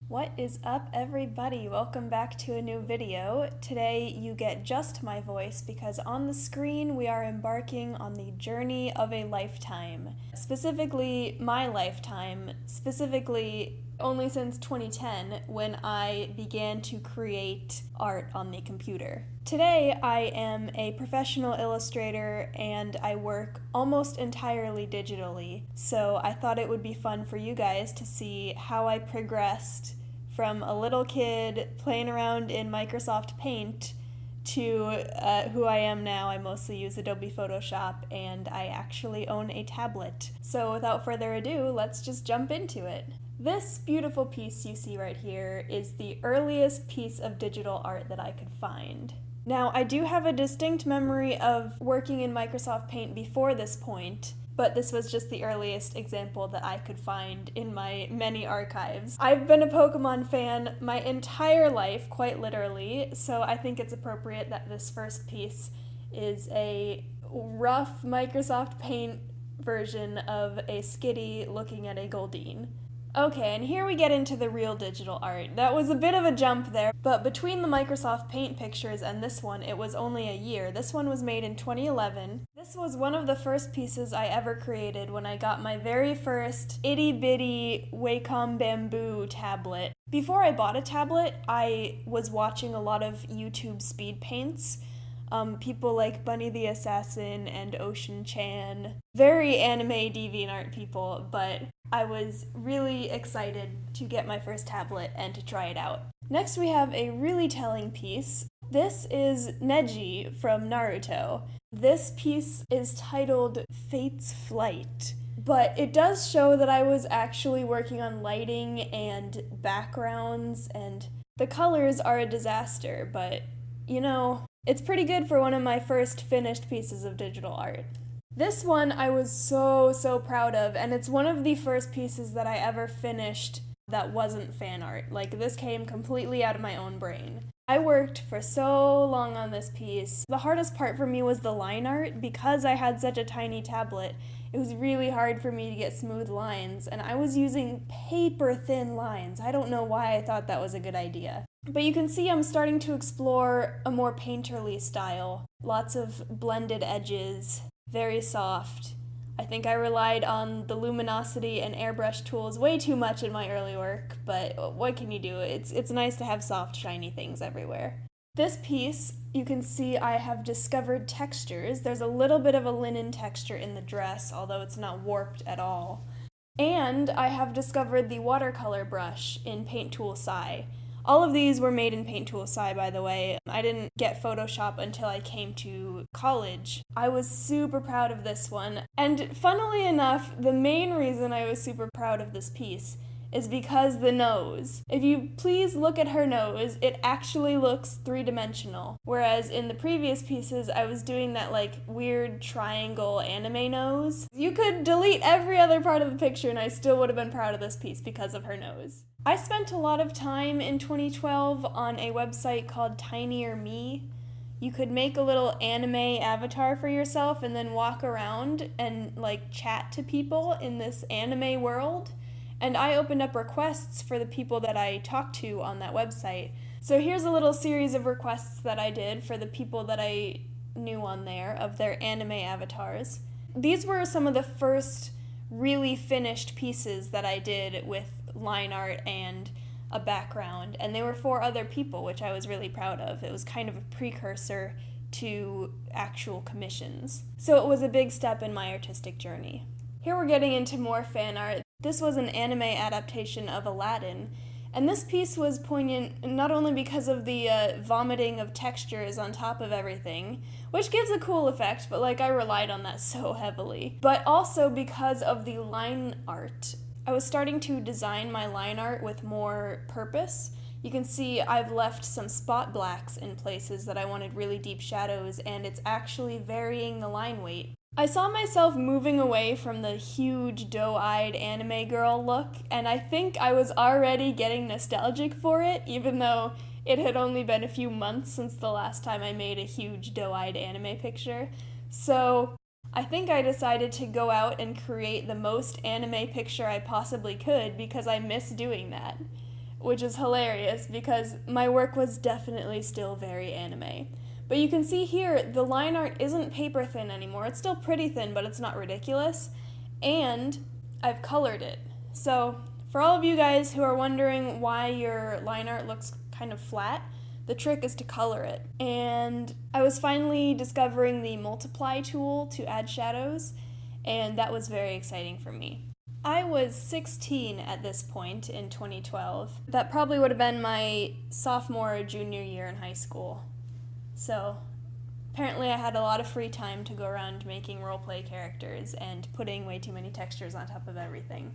What is up, everybody? Welcome back to a new video. Today you get just my voice because on the screen we are embarking on the journey of a lifetime. Specifically, my lifetime, specifically only since 2010 when I began to create art on the computer. Today I am a professional illustrator and I work almost entirely digitally, so I thought it would be fun for you guys to see how I progressed from a little kid playing around in Microsoft Paint to who I am now. I mostly use Adobe Photoshop and I actually own a tablet. So without further ado, let's just jump into it. This beautiful piece you see right here is the earliest piece of digital art that I could find. Now, I do have a distinct memory of working in Microsoft Paint before this point, but this was just the earliest example that I could find in my many archives. I've been a Pokemon fan my entire life, quite literally, so I think it's appropriate that this first piece is a rough Microsoft Paint version of a Skitty looking at a Goldeen. Okay, and here we get into the real digital art. That was a bit of a jump there, but between the Microsoft Paint pictures and this one, it was only a year. This one was made in 2011. This was one of the first pieces I ever created when I got my very first itty-bitty Wacom Bamboo tablet. Before I bought a tablet, I was watching a lot of YouTube speed paints. People like Bunny the Assassin and Ocean Chan. Very anime DeviantArt people, but I was really excited to get my first tablet and to try it out. Next we have a really telling piece. This is Neji from Naruto. This piece is titled Fate's Flight, but it does show that I was actually working on lighting and backgrounds, and the colors are a disaster, but you know, it's pretty good for one of my first finished pieces of digital art. This one I was so proud of, and it's one of the first pieces that I ever finished that wasn't fan art. Like, this came completely out of my own brain. I worked for so long on this piece. The hardest part for me was the line art. Because I had such a tiny tablet, it was really hard for me to get smooth lines, and I was using paper thin lines. I don't know why I thought that was a good idea. But you can see I'm starting to explore a more painterly style. Lots of blended edges, very soft. I think I relied on the luminosity and airbrush tools way too much in my early work, but what can you do? It's nice to have soft, shiny things everywhere. This piece, you can see I have discovered textures. There's a little bit of a linen texture in the dress, although it's not warped at all. And I have discovered the watercolor brush in Paint Tool Sci. All of these were made in Paint Tool Sci, by the way. I didn't get Photoshop until I came to college. I was super proud of this one. And funnily enough, the main reason I was super proud of this piece is because the nose. If you please look at her nose, it actually looks three-dimensional. Whereas in the previous pieces, I was doing that like weird triangle anime nose. You could delete every other part of the picture and I still would have been proud of this piece because of her nose. I spent a lot of time in 2012 on a website called Tinier Me. You could make a little anime avatar for yourself and then walk around and like chat to people in this anime world. And I opened up requests for the people that I talked to on that website. So here's a little series of requests that I did for the people that I knew on there of their anime avatars. These were some of the first really finished pieces that I did with line art and a background, and they were for other people, which I was really proud of. It was kind of a precursor to actual commissions. So it was a big step in my artistic journey. Here we're getting into more fan art. This was an anime adaptation of Aladdin, and this piece was poignant not only because of the vomiting of textures on top of everything, which gives a cool effect, but like I relied on that so heavily, but also because of the line art. I was starting to design my line art with more purpose. You can see I've left some spot blacks in places that I wanted really deep shadows, and it's actually varying the line weight. I saw myself moving away from the huge doe-eyed anime girl look, and I think I was already getting nostalgic for it, even though it had only been a few months since the last time I made a huge doe-eyed anime picture. So I think I decided to go out and create the most anime picture I possibly could because I miss doing that. which is hilarious because my work was definitely still very anime. But you can see here, the line art isn't paper thin anymore. It's still pretty thin, but it's not ridiculous. And I've colored it. So for all of you guys who are wondering why your line art looks kind of flat, the trick is to color it. And I was finally discovering the multiply tool to add shadows, and that was very exciting for me. I was 16 at this point in 2012. That probably would have been my sophomore or junior year in high school. So apparently I had a lot of free time to go around making roleplay characters and putting way too many textures on top of everything.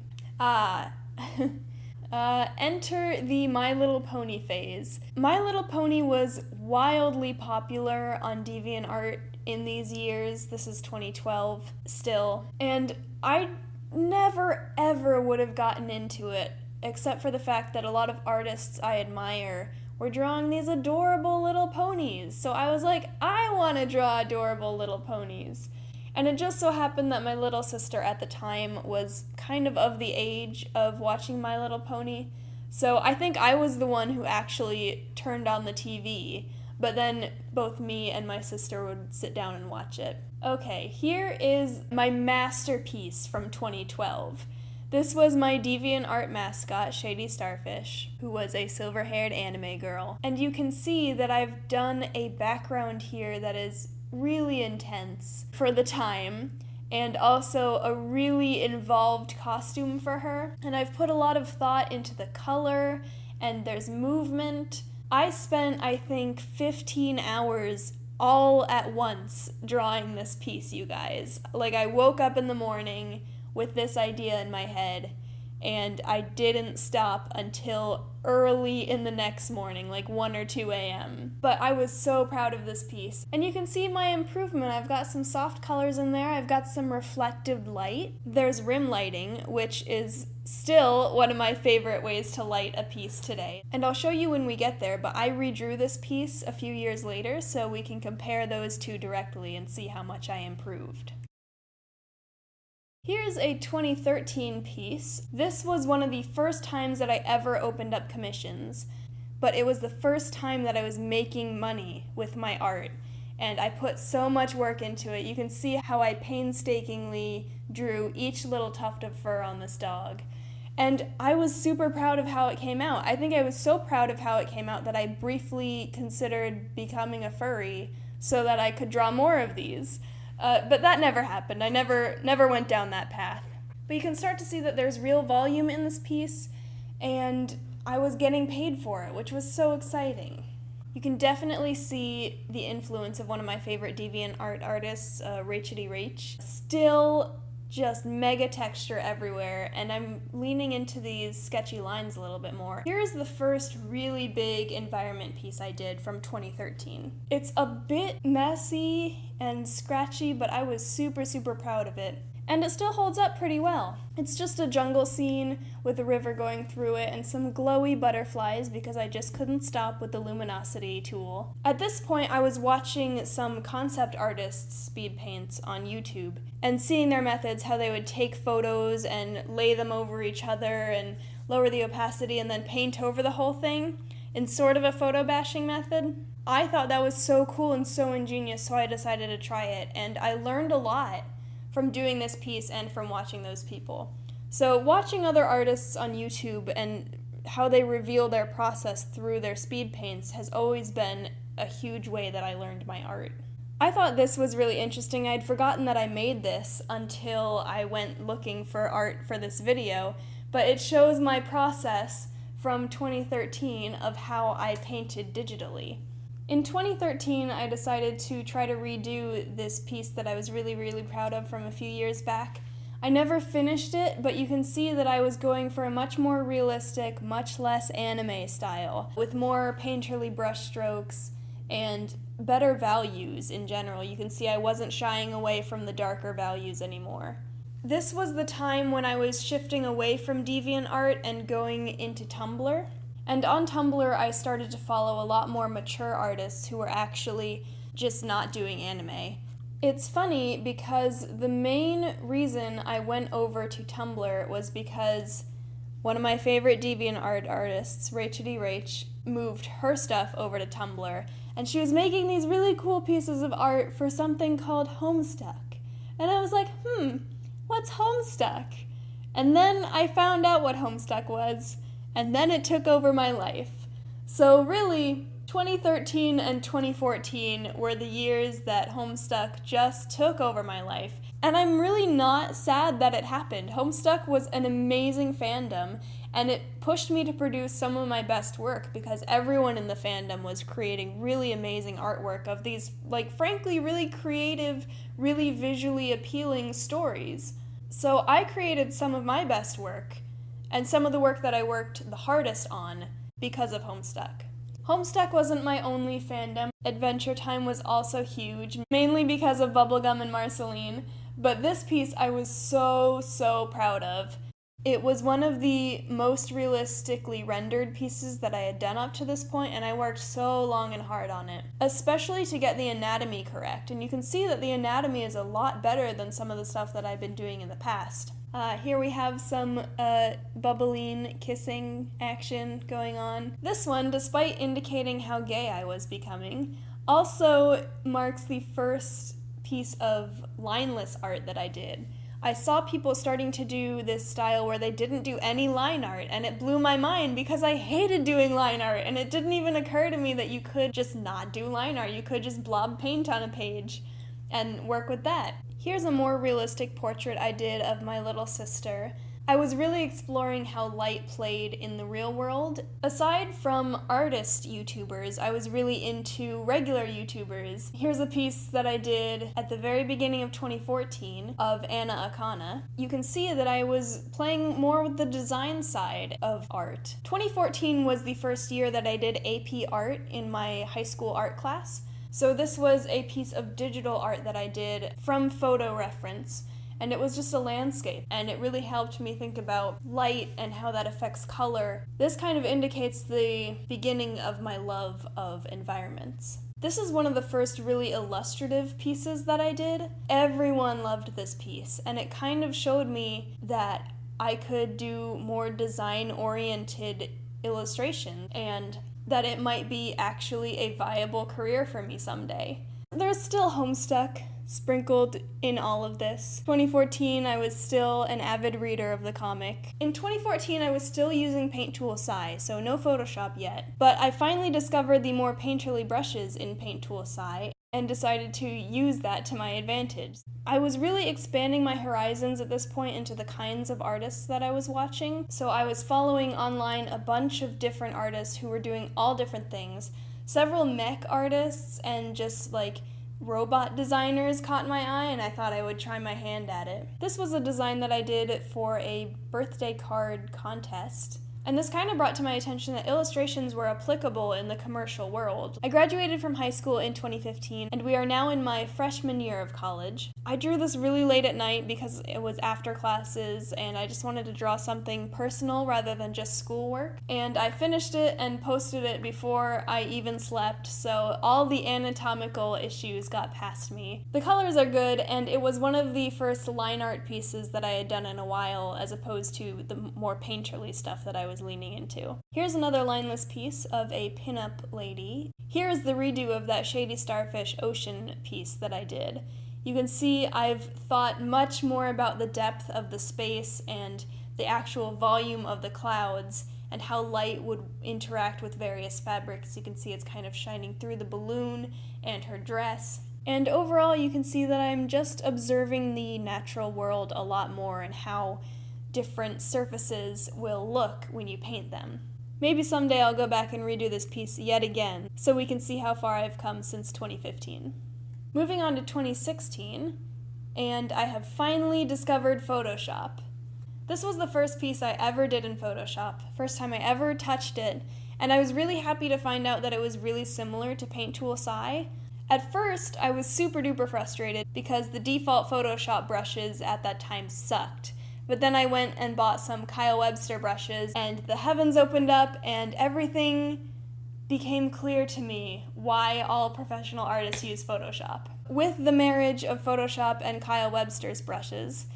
Enter the My Little Pony phase. My Little Pony was wildly popular on DeviantArt in these years. This is 2012 still. And I never ever would have gotten into it, except for the fact that a lot of artists I admire were drawing these adorable little ponies. So I was like, I want to draw adorable little ponies. And it just so happened that my little sister at the time was kind of the age of watching My Little Pony. So I think I was the one who actually turned on the TV, but then both me and my sister would sit down and watch it. Okay, here is my masterpiece from 2012. This was my DeviantArt mascot, Shady Starfish, who was a silver-haired anime girl. And you can see that I've done a background here that is really intense for the time, and also a really involved costume for her. And I've put a lot of thought into the color, and there's movement. I spent, I think, 15 hours all at once drawing this piece, you guys. Like, I woke up in the morning with this idea in my head, and I didn't stop until early in the next morning, like 1 or 2 a.m. But I was so proud of this piece. And you can see my improvement. I've got some soft colors in there. I've got some reflective light. There's rim lighting, which is still one of my favorite ways to light a piece today. And I'll show you when we get there, but I redrew this piece a few years later so we can compare those two directly and see how much I improved. Here's a 2013 piece. This was one of the first times that I ever opened up commissions, but it was the first time that I was making money with my art, and I put so much work into it. You can see how I painstakingly drew each little tuft of fur on this dog, and I was super proud of how it came out. I think I was so proud of how it came out that I briefly considered becoming a furry so that I could draw more of these. But that never happened. I never went down that path. But you can start to see that there's real volume in this piece, and I was getting paid for it, which was so exciting. You can definitely see the influence of one of my favorite DeviantArt artists, Rachety Rach. Still just mega texture everywhere, and I'm leaning into these sketchy lines a little bit more. Here's the first really big environment piece I did from 2013. It's a bit messy and scratchy, but I was super proud of it. And it still holds up pretty well. It's just a jungle scene with a river going through it and some glowy butterflies because I just couldn't stop with the luminosity tool. At this point, I was watching some concept artists' speed paints on YouTube and seeing their methods, how they would take photos and lay them over each other and lower the opacity and then paint over the whole thing in sort of a photo bashing method. I thought that was so cool and so ingenious, so I decided to try it, and I learned a lot from doing this piece and from watching those people. So watching other artists on YouTube and how they reveal their process through their speed paints has always been a huge way that I learned my art. I thought this was really interesting. I'd forgotten that I made this until I went looking for art for this video, but it shows my process from 2013 of how I painted digitally. In 2013, I decided to try to redo this piece that I was really proud of from a few years back. I never finished it, but you can see that I was going for a much more realistic, much less anime style, with more painterly brush strokes and better values in general. You can see I wasn't shying away from the darker values anymore. This was the time when I was shifting away from DeviantArt and going into Tumblr. And on Tumblr, I started to follow a lot more mature artists who were actually just not doing anime. It's funny because the main reason I went over to Tumblr was because One of my favorite DeviantArt artists, Rach, moved her stuff over to Tumblr, and she was making these really cool pieces of art for something called Homestuck. And I was like, what's Homestuck? And then I found out what Homestuck was, and then it took over my life. So really, 2013 and 2014 were the years that Homestuck just took over my life. And I'm really not sad that it happened. Homestuck was an amazing fandom, and it pushed me to produce some of my best work because everyone in the fandom was creating really amazing artwork of these, frankly, really creative, really visually appealing stories. So I created some of my best work, and some of the work that I worked the hardest on because of Homestuck. Homestuck wasn't my only fandom. Adventure Time was also huge, mainly because of Bubblegum and Marceline, but this piece I was so proud of. It was one of the most realistically rendered pieces that I had done up to this point, and I worked so long and hard on it, especially to get the anatomy correct, and you can see that the anatomy is a lot better than some of the stuff that I've been doing in the past. Here we have some Bubbeline kissing action going on. This one, despite indicating how gay I was becoming, also marks the first piece of lineless art that I did. I saw people starting to do this style where they didn't do any line art, and it blew my mind because I hated doing line art, and it didn't even occur to me that you could just not do line art. You could just blob paint on a page and work with that. Here's a more realistic portrait I did of my little sister. I was really exploring how light played in the real world. Aside from artist YouTubers, I was really into regular YouTubers. Here's a piece that I did at the very beginning of 2014 of Anna Akana. You can see that I was playing more with the design side of art. 2014 was the first year that I did AP art in my high school art class. So this was a piece of digital art that I did from photo reference, and it was just a landscape, and it really helped me think about light and how that affects color. This kind of indicates the beginning of my love of environments. This is one of the first really illustrative pieces that I did. Everyone loved this piece, and it kind of showed me that I could do more design-oriented illustration, and that it might be actually a viable career for me someday. There's still Homestuck sprinkled in all of this. 2014, I was still an avid reader of the comic. In 2014, I was still using Paint Tool Sai, so no Photoshop yet, but I finally discovered the more painterly brushes in Paint Tool Sai and decided to use that to my advantage. I was really expanding my horizons at this point into the kinds of artists that I was watching, so I was following online a bunch of different artists who were doing all different things. Several mech artists and just robot designers caught my eye, and I thought I would try my hand at it. This was a design that I did for a birthday card contest. And this kind of brought to my attention that illustrations were applicable in the commercial world. I graduated from high school in 2015, and we are now in my freshman year of college. I drew this really late at night because it was after classes, and I just wanted to draw something personal rather than just schoolwork. And I finished it and posted it before I even slept, so all the anatomical issues got past me. The colors are good, and it was one of the first line art pieces that I had done in a while, as opposed to the more painterly stuff that I was leaning into. Here's another lineless piece of a pinup lady. Here is the redo of that Shady Starfish ocean piece that I did. You can see I've thought much more about the depth of the space and the actual volume of the clouds and how light would interact with various fabrics. You can see it's kind of shining through the balloon and her dress. And overall, you can see that I'm just observing the natural world a lot more and how different surfaces will look when you paint them. Maybe someday I'll go back and redo this piece yet again, so we can see how far I've come since 2015. Moving on to 2016, and I have finally discovered Photoshop. This was the first piece I ever did in Photoshop, first time I ever touched it, and I was really happy to find out that it was really similar to Paint Tool Sai. At first, I was super duper frustrated because the default Photoshop brushes at that time sucked. But then I went and bought some Kyle Webster brushes, and the heavens opened up, and everything became clear to me why all professional artists use Photoshop. With the marriage of Photoshop and Kyle Webster's brushes,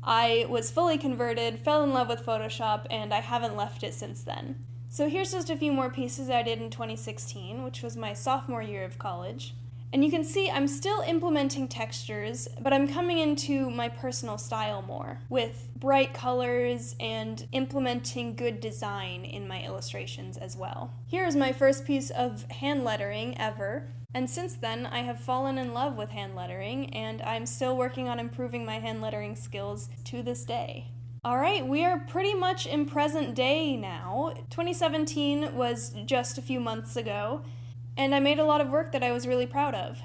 I was fully converted, fell in love with Photoshop, and I haven't left it since then. So here's just a few more pieces I did in 2016, which was my sophomore year of college. And you can see I'm still implementing textures, but I'm coming into my personal style more, with bright colors and implementing good design in my illustrations as well. Here is my first piece of hand lettering ever, and since then I have fallen in love with hand lettering, and I'm still working on improving my hand lettering skills to this day. Alright, we are pretty much in present day now. 2017 was just a few months ago, and I made a lot of work that I was really proud of.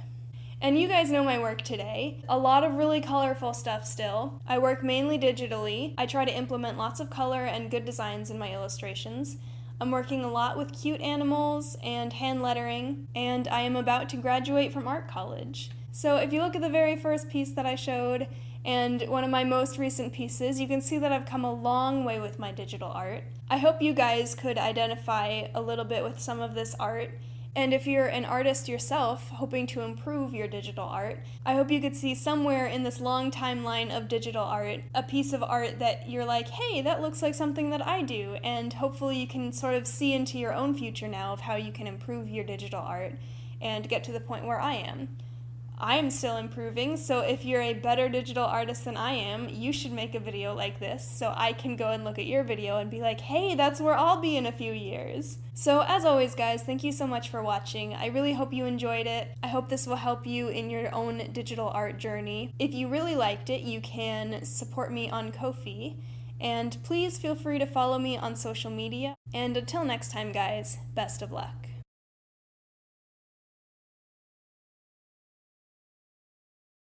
And you guys know my work today. A lot of really colorful stuff still. I work mainly digitally. I try to implement lots of color and good designs in my illustrations. I'm working a lot with cute animals and hand lettering, and I am about to graduate from art college. So if you look at the very first piece that I showed, and one of my most recent pieces, you can see that I've come a long way with my digital art. I hope you guys could identify a little bit with some of this art. And if you're an artist yourself, hoping to improve your digital art, I hope you could see somewhere in this long timeline of digital art, a piece of art that you're like, hey, that looks like something that I do, and hopefully you can sort of see into your own future now of how you can improve your digital art and get to the point where I am. I am still improving, so if you're a better digital artist than I am, you should make a video like this so I can go and look at your video and be like, hey, that's where I'll be in a few years. So as always, guys, thank you so much for watching. I really hope you enjoyed it. I hope this will help you in your own digital art journey. If you really liked it, you can support me on Ko-fi. And please feel free to follow me on social media. And until next time, guys, best of luck.